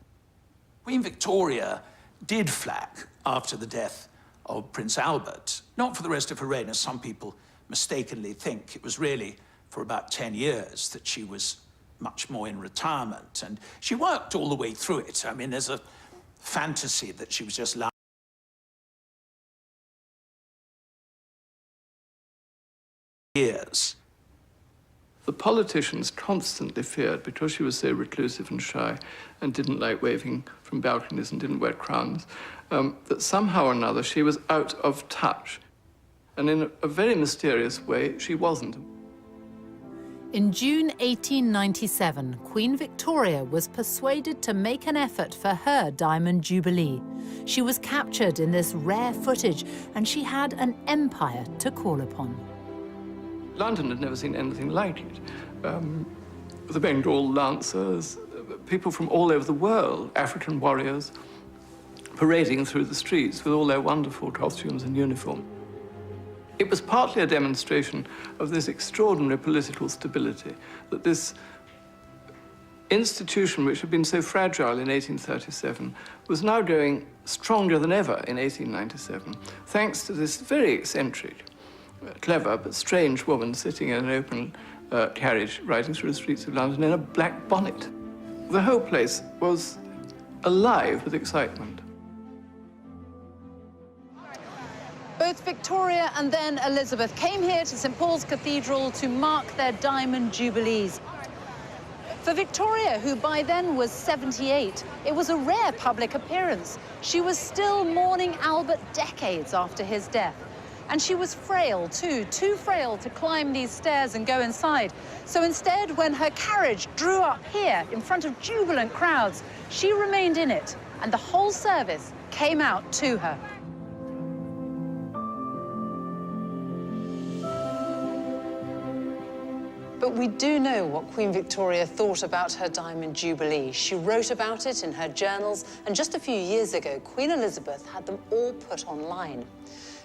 Queen Victoria did flag after the death of Prince Albert, not for the rest of her reign, as some people mistakenly think. It was really for about 10 years that she was much more in retirement, and she worked all the way through it. I mean, there's a fantasy that she was just years. The politicians constantly feared, because she was so reclusive and shy and didn't like waving from balconies and didn't wear crowns, that somehow or another she was out of touch. And in a very mysterious way, she wasn't. In June 1897, Queen Victoria was persuaded to make an effort for her Diamond Jubilee. She was captured in this rare footage, and she had an empire to call upon. London had never seen anything like it. The Bengal Lancers, people from all over the world, African warriors, parading through the streets with all their wonderful costumes and uniform. It was partly a demonstration of this extraordinary political stability, that this institution, which had been so fragile in 1837, was now going stronger than ever in 1897, thanks to this very eccentric, clever but strange woman sitting in an open carriage riding through the streets of London in a black bonnet. The whole place was alive with excitement. Both Victoria and then Elizabeth came here to St Paul's Cathedral to mark their Diamond Jubilees. For Victoria, who by then was 78, it was a rare public appearance. She was still mourning Albert decades after his death. And she was frail, too frail to climb these stairs and go inside. So instead, when her carriage drew up here in front of jubilant crowds, she remained in it, and the whole service came out to her. But we do know what Queen Victoria thought about her Diamond Jubilee. She wrote about it in her journals, and just a few years ago, Queen Elizabeth had them all put online.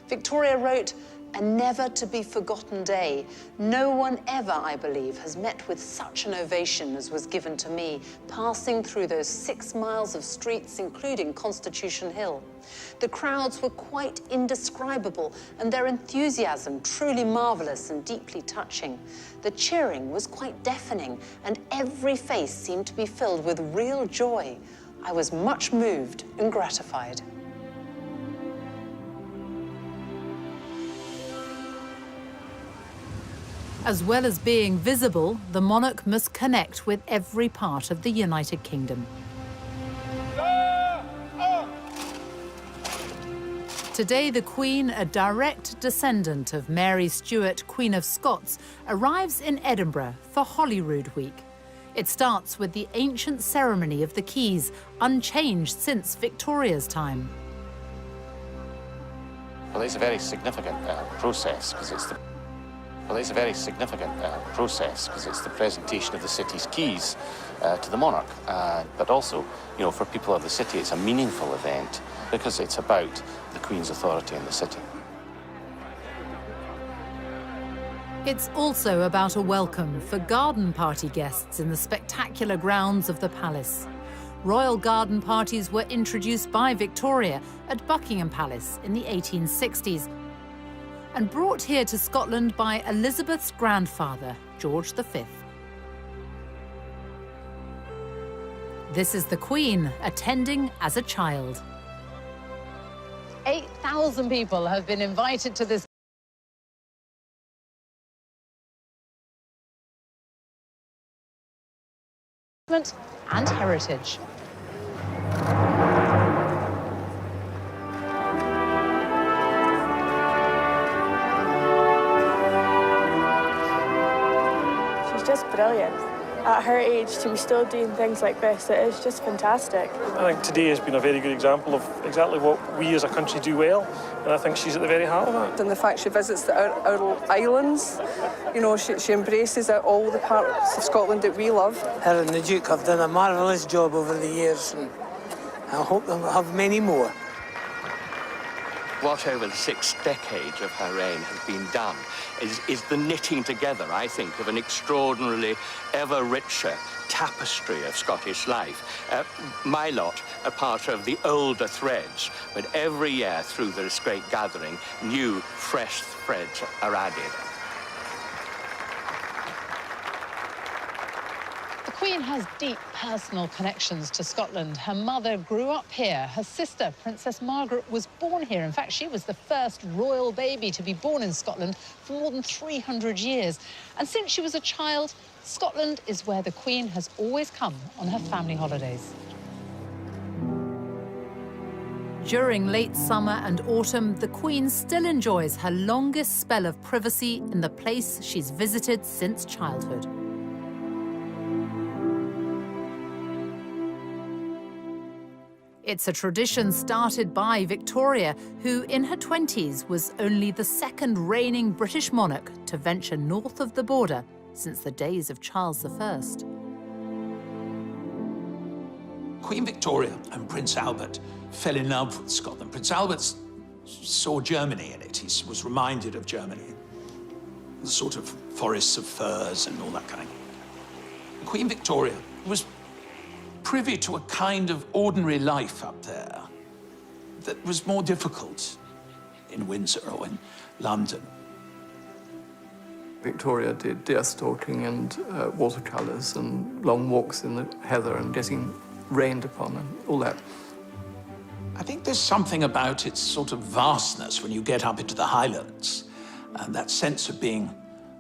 Victoria wrote, "A never-to-be-forgotten day. No one ever, I believe, has met with such an ovation as was given to me, passing through those 6 miles of streets, including Constitution Hill. The crowds were quite indescribable, and their enthusiasm truly marvelous and deeply touching. The cheering was quite deafening, and every face seemed to be filled with real joy. I was much moved and gratified." As well as being visible, the monarch must connect with every part of the United Kingdom. Today, the Queen, a direct descendant of Mary Stuart, Queen of Scots, arrives in Edinburgh for Holyrood Week. It starts with the ancient ceremony of the Keys, unchanged since Victoria's time. Well, it's a very significant process because it's the presentation of the city's keys to the monarch. But also, you know, for people of the city, it's a meaningful event because it's about the Queen's authority in the city. It's also about a welcome for garden party guests in the spectacular grounds of the palace. Royal garden parties were introduced by Victoria at Buckingham Palace in the 1860s and brought here to Scotland by Elizabeth's grandfather, George V. This is the Queen attending as a child. 8,000 people have been invited to this and heritage. She's just brilliant. At her age, to be still doing things like this, it is just fantastic. I think today has been a very good example of exactly what we as a country do well, and I think she's at the very heart of that. And the fact she visits our islands, you know, she embraces all the parts of Scotland that we love. Her and the Duke have done a marvellous job over the years, and I hope they'll have many more. what over the 6 decades of her reign has been done is the knitting together, I think, of an extraordinarily ever richer tapestry of Scottish life. My lot are part of the older threads, but every year through this great gathering, new, fresh threads are added. The Queen has deep personal connections to Scotland. Her mother grew up here. Her sister, Princess Margaret, was born here. In fact, she was the first royal baby to be born in Scotland for more than 300 years. And since she was a child, Scotland is where the Queen has always come on her family holidays. During late summer and autumn, the Queen still enjoys her longest spell of privacy in the place she's visited since childhood. It's a tradition started by Victoria, who in her 20s was only the second reigning British monarch to venture north of the border since the days of Charles I. Queen Victoria and Prince Albert fell in love with Scotland. Prince Albert saw Germany in it. He was reminded of Germany, the sort of forests of firs and all that kind of thing. Queen Victoria was privy to a kind of ordinary life up there that was more difficult in Windsor or in London. Victoria did deer stalking and watercolours and long walks in the heather and getting rained upon and all that. I think there's something about its sort of vastness when you get up into the Highlands, and that sense of being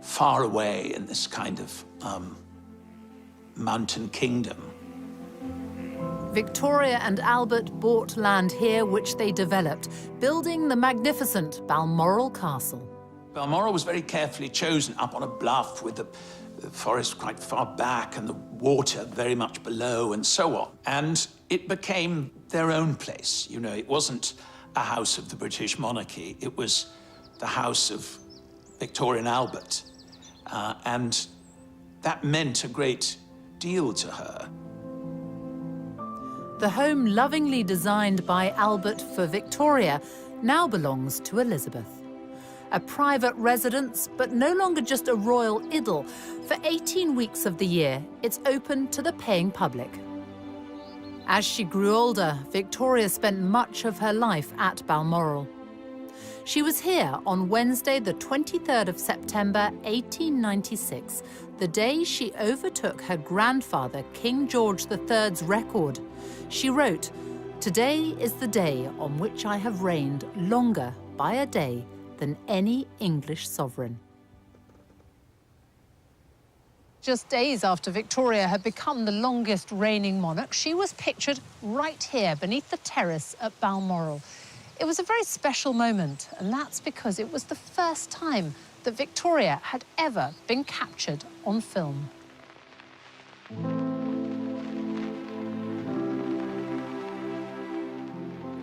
far away in this kind of mountain kingdom. Victoria and Albert bought land here, which they developed, building the magnificent Balmoral Castle. Balmoral was very carefully chosen up on a bluff with the forest quite far back and the water very much below and so on. And it became their own place. You know, it wasn't a house of the British monarchy. It was the house of Victoria and Albert. And that meant a great deal to her. The home, lovingly designed by Albert for Victoria, now belongs to Elizabeth. A private residence, but no longer just a royal idyll. For 18 weeks of the year, it's open to the paying public. As she grew older, Victoria spent much of her life at Balmoral. She was here on Wednesday, the 23rd of September, 1896, the day she overtook her grandfather, King George III's record. She wrote, "Today is the day on which I have reigned longer by a day than any English sovereign." Just days after Victoria had become the longest reigning monarch, she was pictured right here beneath the terrace at Balmoral. It was a very special moment, and that's because it was the first time that Victoria had ever been captured on film.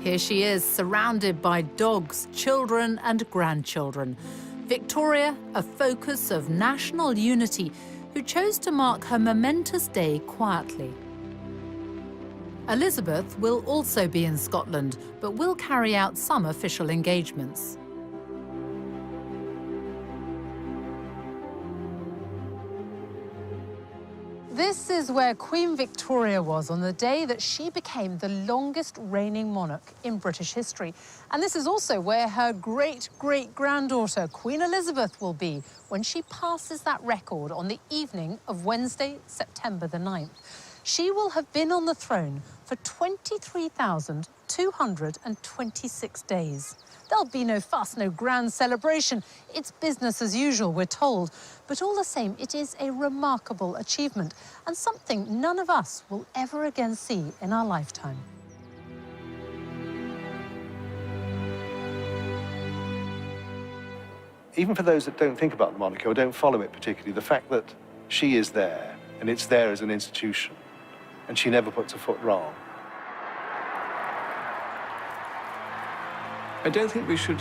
Here she is, surrounded by dogs, children and grandchildren. Victoria, a focus of national unity, who chose to mark her momentous day quietly. Elizabeth will also be in Scotland, but will carry out some official engagements. This is where Queen Victoria was on the day that she became the longest reigning monarch in British history. And this is also where her great-great-granddaughter, Queen Elizabeth, will be when she passes that record on the evening of Wednesday, September the 9th. She will have been on the throne for 23,226 days. There'll be no fuss, no grand celebration. It's business as usual, we're told. But all the same, it is a remarkable achievement and something none of us will ever again see in our lifetime. Even for those that don't think about the monarchy or don't follow it particularly, the fact that she is there and it's there as an institution and she never puts a foot wrong. I don't think we should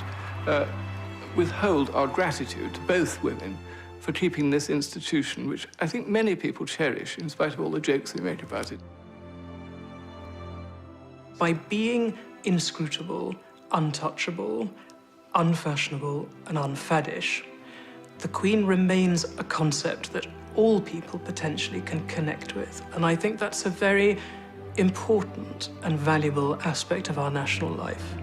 withhold our gratitude to both women for keeping this institution, which I think many people cherish, in spite of all the jokes we made about it. By being inscrutable untouchable, unfashionable, and unfaddish, the Queen remains a concept that all people potentially can connect with. And I think that's a very important and valuable aspect of our national life.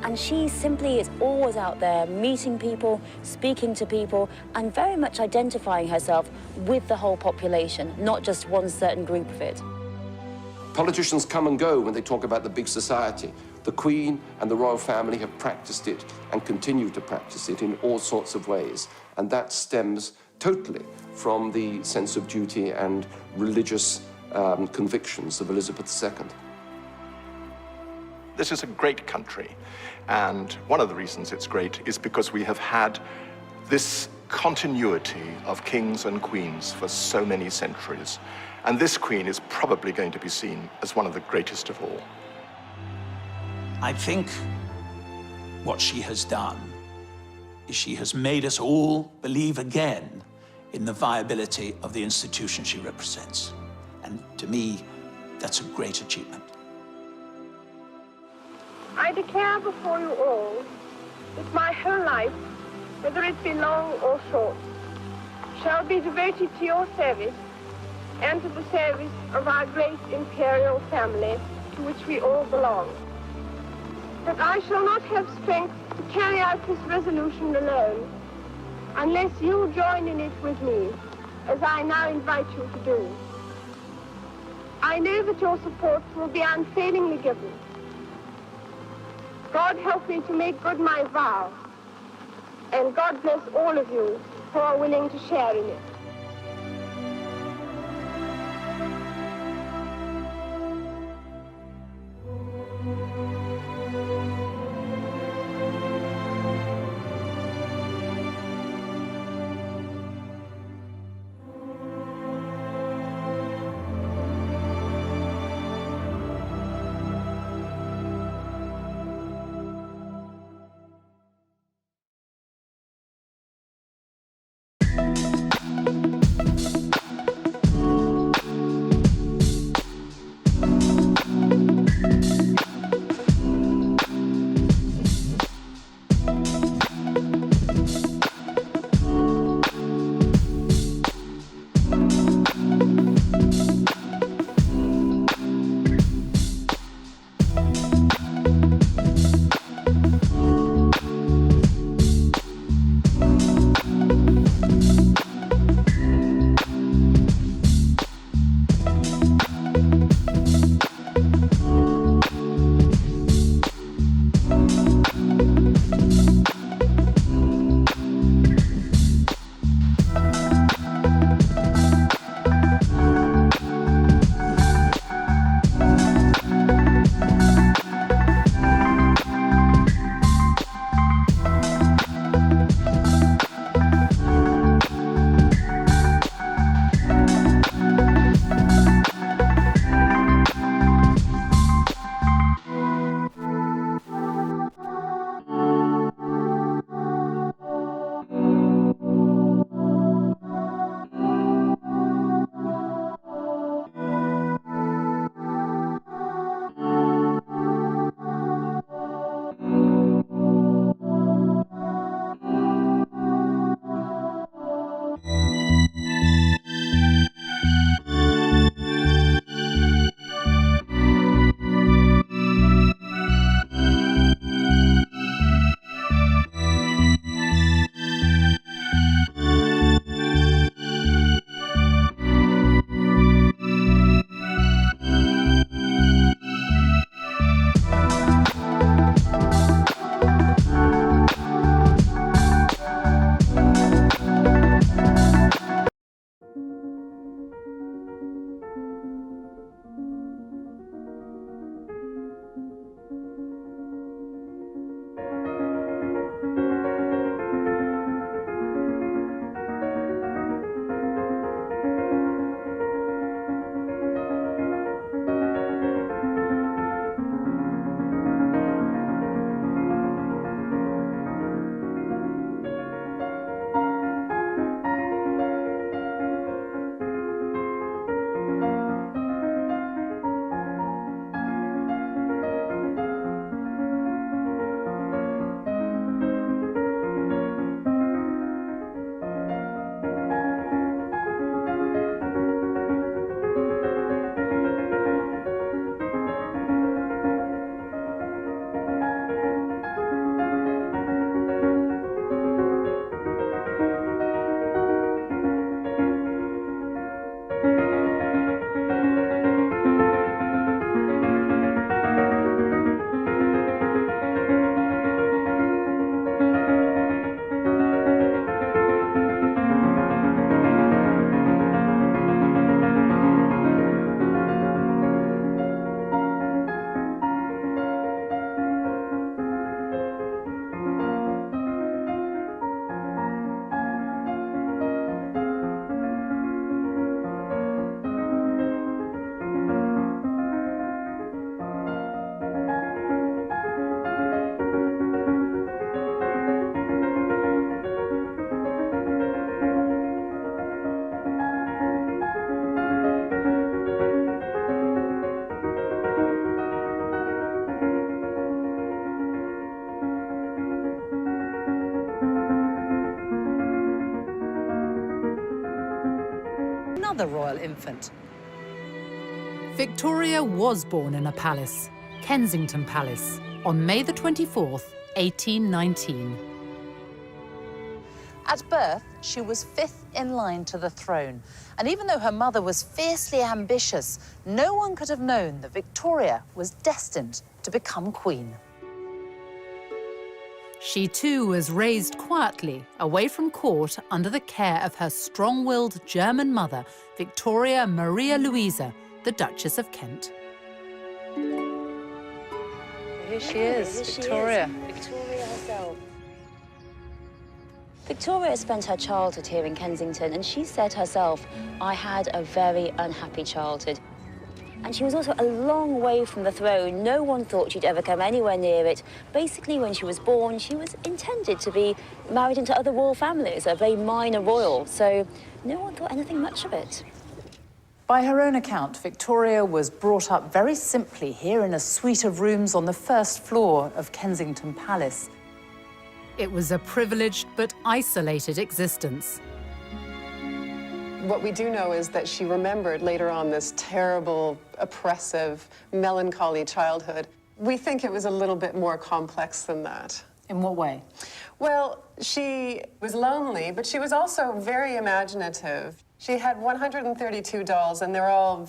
And she simply is always out there meeting people, speaking to people, and very much identifying herself with the whole population, not just one certain group of it. Politicians come and go when they talk about the big society. The Queen and the royal family have practiced it and continue to practice it in all sorts of ways. And that stems totally from the sense of duty and religious convictions of Elizabeth II. This is a great country, and one of the reasons it's great is because we have had this continuity of kings and queens for so many centuries. And this queen is probably going to be seen as one of the greatest of all. I think what she has done is she has made us all believe again in the viability of the institution she represents. And to me, that's a great achievement. I declare before you all that my whole life, whether it be long or short, shall be devoted to your service and to the service of our great imperial family to which we all belong. That I shall not have strength to carry out this resolution alone unless you join in it with me, as I now invite you to do. I know that your support will be unfailingly given. God help me to make good my vow, and God bless all of you who are willing to share in it. another royal infant. Victoria was born in a palace, Kensington Palace, on May the 24th, 1819. At birth, she was 5th in line to the throne. And even though her mother was fiercely ambitious, no one could have known that Victoria was destined to become queen. She too was raised quietly, away from court, under the care of her strong-willed German mother, Victoria Maria Louisa, the Duchess of Kent. Here she is, Victoria. Victoria herself. Victoria spent her childhood here in Kensington, and she said herself, "I had a very unhappy childhood." And she was also a long way from the throne. No one thought she'd ever come anywhere near it. Basically, when she was born, she was intended to be married into other royal families, a very minor royal, so no one thought anything much of it. By her own account, Victoria was brought up very simply here in a suite of rooms on the first floor of Kensington Palace. It was a privileged but isolated existence. What we do know is that she remembered later on this terrible, oppressive, melancholy childhood. We think it was a little bit more complex than that. In what way? Well, she was lonely, but she was also very imaginative. She had 132 dolls, and they're all